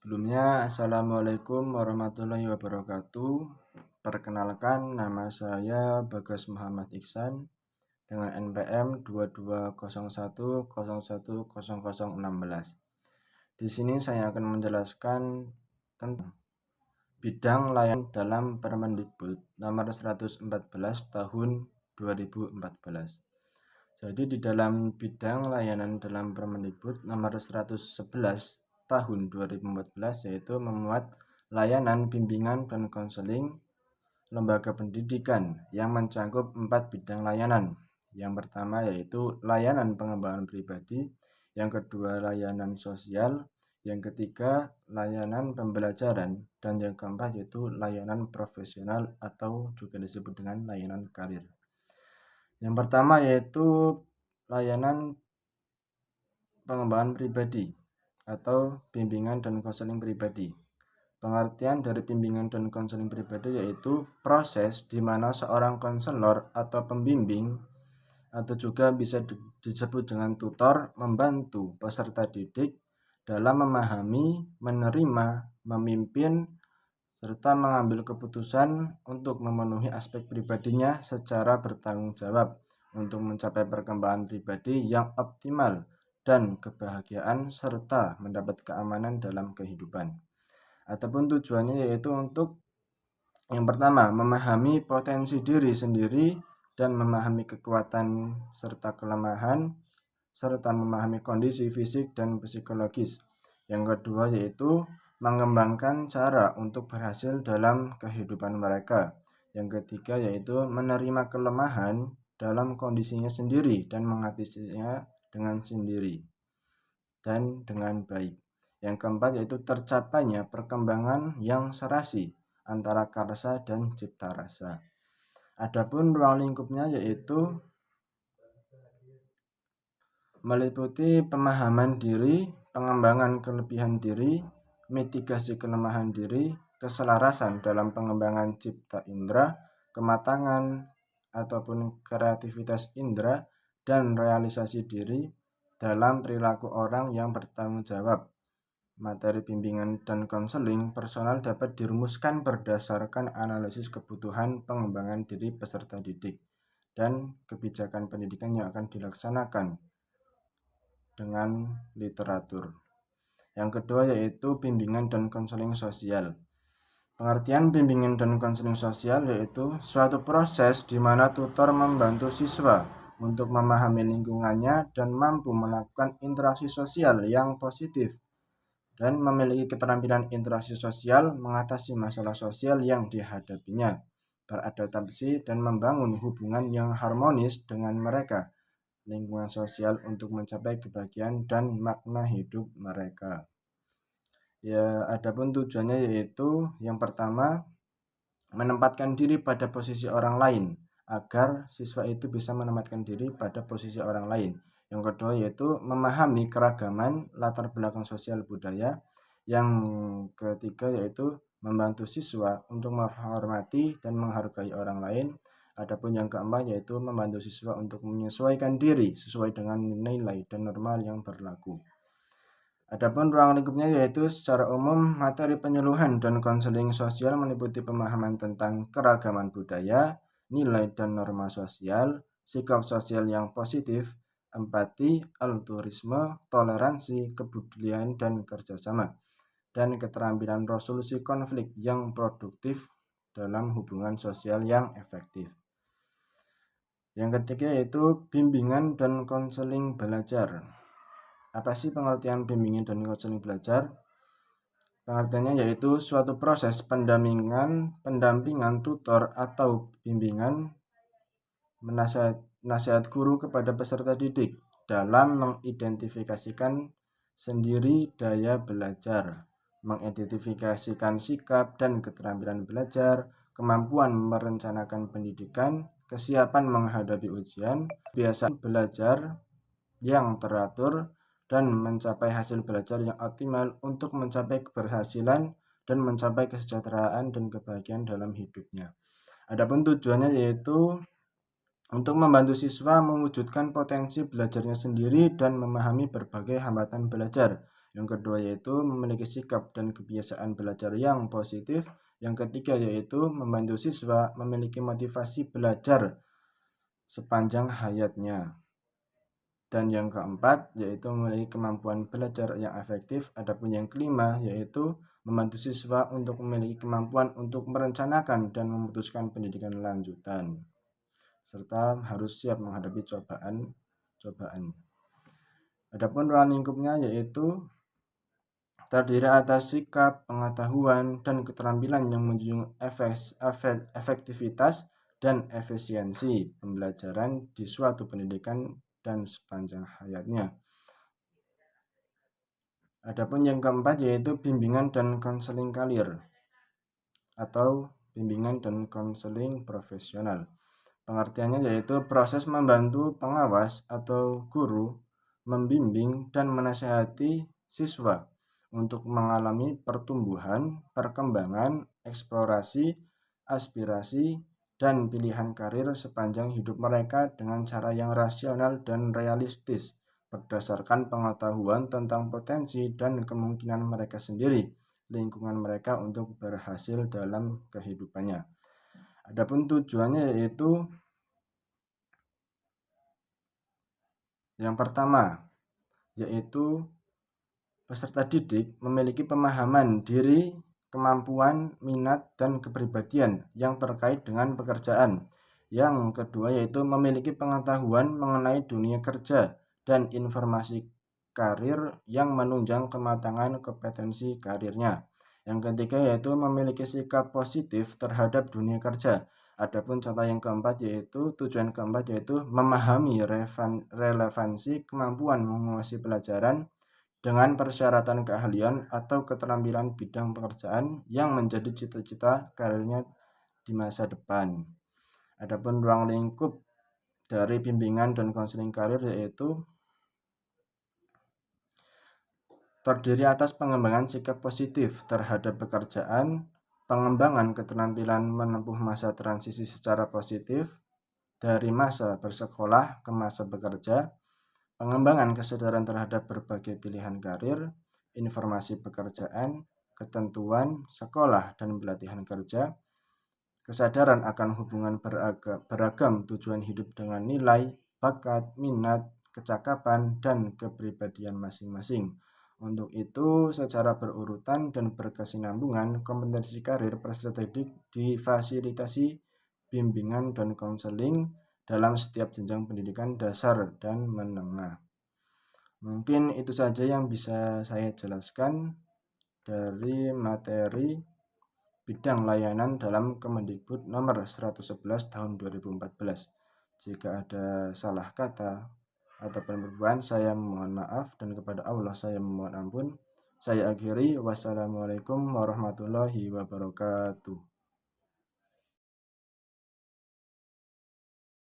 Sebelumnya, Assalamualaikum warahmatullahi wabarakatuh. Perkenalkan, nama saya Bagas Muhammad Iksan dengan NPM 2201010016. Di sini saya akan menjelaskan tentang bidang layanan dalam Permendikbud nomor 114 tahun 2014. Jadi di dalam bidang layanan dalam Permendikbud nomor 111 tahun 2014 yaitu memuat layanan bimbingan dan konseling lembaga pendidikan yang mencakup 4 bidang layanan. Yang pertama yaitu layanan pengembangan pribadi, yang kedua layanan sosial, yang ketiga layanan pembelajaran, dan yang keempat yaitu layanan profesional atau juga disebut dengan layanan karir. Yang pertama yaitu layanan pengembangan pribadi atau bimbingan dan konseling pribadi. Pengertian dari bimbingan dan konseling pribadi yaitu proses di mana seorang konselor atau pembimbing atau juga bisa disebut dengan tutor membantu peserta didik dalam memahami, menerima, memimpin, serta mengambil keputusan untuk memenuhi aspek pribadinya secara bertanggung jawab untuk mencapai perkembangan pribadi yang optimal dan kebahagiaan serta mendapat keamanan dalam kehidupan. Ataupun tujuannya yaitu untuk yang pertama, memahami potensi diri sendiri dan memahami kekuatan serta kelemahan serta memahami kondisi fisik dan psikologis. Yang kedua yaitu mengembangkan cara untuk berhasil dalam kehidupan mereka. Yang ketiga yaitu menerima kelemahan dalam kondisinya sendiri dan mengatasinya dengan sendiri dan dengan baik. Yang keempat yaitu tercapainya perkembangan yang serasi antara karsa dan cipta rasa. Adapun ruang lingkupnya yaitu meliputi pemahaman diri, pengembangan kelebihan diri, mitigasi kelemahan diri, keselarasan dalam pengembangan cipta indera, kematangan ataupun kreativitas indera, dan realisasi diri dalam perilaku orang yang bertanggung jawab. Materi bimbingan dan konseling personal dapat dirumuskan berdasarkan analisis kebutuhan pengembangan diri peserta didik dan kebijakan pendidikan yang akan dilaksanakan dengan literatur. Yang kedua yaitu bimbingan dan konseling sosial. Pengertian bimbingan dan konseling sosial yaitu suatu proses di mana tutor membantu siswa untuk memahami lingkungannya dan mampu melakukan interaksi sosial yang positif dan memiliki keterampilan interaksi sosial, mengatasi masalah sosial yang dihadapinya, beradaptasi dan membangun hubungan yang harmonis dengan mereka, lingkungan sosial untuk mencapai kebahagiaan dan makna hidup mereka. Ya, adapun tujuannya yaitu yang pertama menempatkan diri pada posisi orang lain agar siswa itu bisa menempatkan diri pada posisi orang lain. Yang kedua yaitu memahami keragaman latar belakang sosial budaya. Yang ketiga yaitu membantu siswa untuk menghormati dan menghargai orang lain. Adapun yang keempat yaitu membantu siswa untuk menyesuaikan diri sesuai dengan nilai dan norma yang berlaku. Adapun ruang lingkupnya yaitu secara umum materi penyuluhan dan konseling sosial meliputi pemahaman tentang keragaman budaya, nilai dan norma sosial, sikap sosial yang positif, empati, altruisme, toleransi, kebudayaan dan kerjasama, dan keterampilan resolusi konflik yang produktif dalam hubungan sosial yang efektif. Yang ketiga yaitu bimbingan dan konseling belajar. Apa sih pengertian bimbingan dan konseling belajar? Pengertiannya yaitu suatu proses pendampingan tutor atau bimbingan nasihat guru kepada peserta didik dalam mengidentifikasikan sendiri daya belajar, mengidentifikasikan sikap dan keterampilan belajar, kemampuan merencanakan pendidikan, kesiapan menghadapi ujian, kebiasaan belajar yang teratur, dan mencapai hasil belajar yang optimal untuk mencapai keberhasilan dan mencapai kesejahteraan dan kebahagiaan dalam hidupnya. Adapun tujuannya yaitu untuk membantu siswa mewujudkan potensi belajarnya sendiri dan memahami berbagai hambatan belajar Yang kedua yaitu memiliki sikap dan kebiasaan belajar yang positif. Yang ketiga yaitu membantu siswa memiliki motivasi belajar sepanjang hayatnya. Dan yang keempat yaitu memiliki kemampuan belajar yang efektif. Adapun yang kelima yaitu membantu siswa untuk memiliki kemampuan untuk merencanakan dan memutuskan pendidikan lanjutan, serta harus siap menghadapi cobaan. Adapun ruang lingkupnya yaitu terdiri atas sikap, pengetahuan, dan keterampilan yang menjunjung efektivitas dan efisiensi pembelajaran di suatu pendidikan dan sepanjang hayatnya. Adapun yang keempat yaitu bimbingan dan konseling karir atau bimbingan dan konseling profesional. Pengertiannya yaitu proses membantu pengawas atau guru membimbing dan menasihati siswa untuk mengalami pertumbuhan, perkembangan, eksplorasi, aspirasi, dan pilihan karir sepanjang hidup mereka dengan cara yang rasional dan realistis berdasarkan pengetahuan tentang potensi dan kemungkinan mereka sendiri, lingkungan mereka untuk berhasil dalam kehidupannya. Adapun tujuannya yaitu yang pertama, yaitu peserta didik memiliki pemahaman diri, kemampuan, minat, dan kepribadian yang terkait dengan pekerjaan. Yang kedua yaitu memiliki pengetahuan mengenai dunia kerja dan informasi karir yang menunjang kematangan kompetensi karirnya. Yang ketiga yaitu memiliki sikap positif terhadap dunia kerja. Adapun contoh yang keempat yaitu tujuan keempat yaitu memahami relevansi kemampuan menguasai pelajaran dengan persyaratan keahlian atau keterampilan bidang pekerjaan yang menjadi cita-cita karirnya di masa depan. Adapun ruang lingkup dari bimbingan dan konseling karir yaitu terdiri atas pengembangan sikap positif terhadap pekerjaan, pengembangan keterampilan menempuh masa transisi secara positif dari masa bersekolah ke masa bekerja, pengembangan kesadaran terhadap berbagai pilihan karir, informasi pekerjaan, ketentuan, sekolah, dan pelatihan kerja, kesadaran akan hubungan beragam tujuan hidup dengan nilai, bakat, minat, kecakapan, dan kepribadian masing-masing. Untuk itu, secara berurutan dan berkesinambungan, kompetensi karir peserta didik difasilitasi bimbingan dan konseling dalam setiap jenjang pendidikan dasar dan menengah. Mungkin itu saja yang bisa saya jelaskan dari materi bidang layanan dalam Kemendikbud nomor 111 tahun 2014. Jika ada salah kata atau perubahan, saya mohon maaf, dan kepada Allah saya memohon ampun. Saya akhiri, wassalamualaikum warahmatullahi wabarakatuh.